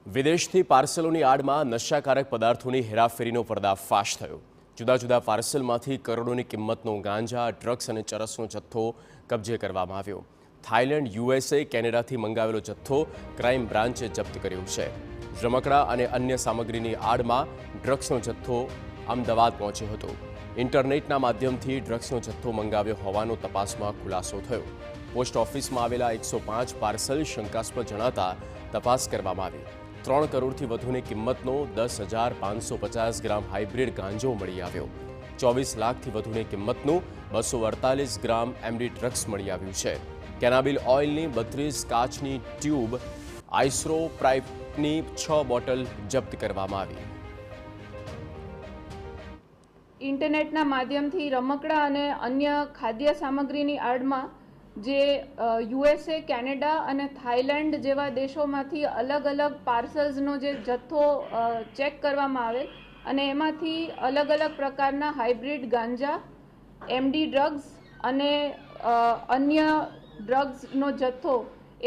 વિદેશથી પાર્સલોની આડમાં નશાકારક પદાર્થોની હેરાફેરીનો પર્દાફાશ થયો। જુદા જુદા પાર્સલમાંથી કરોડોની કિંમતનો ગાંજા, ડ્રગ્સ અને ચરસનો જથ્થો કબજે કરવામાં આવ્યો। થાઇલેન્ડ, યુએસએ, કેનેડાથી મંગાવેલો જથ્થો ક્રાઇમ બ્રાન્ચે જપ્ત કર્યો છે। રમકડા અને અન્ય સામગ્રીની આડમાં ડ્રગ્સનો જથ્થો અમદાવાદ પહોંચ્યો હતો। ઇન્ટરનેટના માધ્યમથી ડ્રગ્સનો જથ્થો મંગાવ્યો હોવાનો તપાસમાં ખુલાસો થયો। પોસ્ટ ઓફિસમાં આવેલા 105 પાર્સલ શંકાસ્પદ જણાતા તપાસ કરવામાં આવી। 3 કરોડથી વધુની કિંમતનો 10,550 ગ્રામ હાઇબ્રિડ ગાંજો મળી આવ્યો। 24 લાખથી વધુની કિંમતનું 248 ગ્રામ એમડી ડ્રગ્સ મળી આવ્યું છે। કેનાબિલ ઓઇલની 32 કાચની ટ્યુબ, આઇસોપ્રાઇપની 6 બોટલ જપ્ત કરવામાં આવી। ઇન્ટરનેટના માધ્યમથી રમકડા અને અન્ય ખાદ્ય સામગ્રીની આડમાં જે યુએસએ, કેનેડા અને થાઇલેન્ડ જેવા દેશોમાંથી અલગ અલગ પાર્સલ્સનો જે જથ્થો ચેક કરવામાં આવેલ અને એમાંથી અલગ અલગ પ્રકારના હાઇબ્રિડ ગાંજા, એમડી ડ્રગ્સ અને અન્ય ડ્રગ્સનો જથ્થો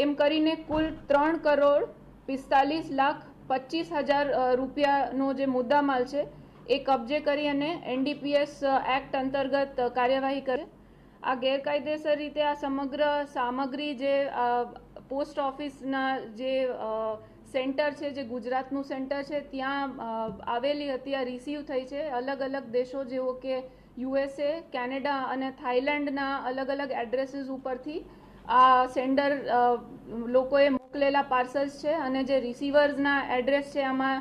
એમ કરીને કુલ 3,45,25,000 રૂપિયાનો જે મુદ્દામાલ છે એ કબજે કરી અને એનડીપીએસ એક્ટ અંતર્ગત કાર્યવાહી કરે। આ ગેરકાયદેસર રીતે આ સમગ્ર સામગ્રી જે પોસ્ટ ઓફિસના જે સેન્ટર છે, જે ગુજરાતનું સેન્ટર છે, ત્યાં આવેલી હતી, આ રિસીવ થઈ છે। અલગ અલગ દેશો જેવો કે યુએસએ, કેનેડા અને થાઇલેન્ડના અલગ અલગ એડ્રેસીસ ઉપરથી આ સેન્ડર લોકોએ મોકલેલા પાર્સલ્સ છે અને જે રિસીવર્સના એડ્રેસ છે આમાં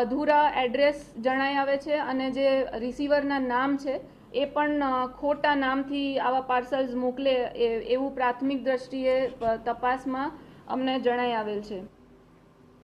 અધૂરા એડ્રેસ જણાઈ આવે છે અને જે રિસીવરના નામ છે એ પણ ખોટા નામથી આવા પાર્સલ્સ મોકલે એવું પ્રાથમિક દ્રષ્ટિએ તપાસમાં અમને જણાઈ આવેલ છે।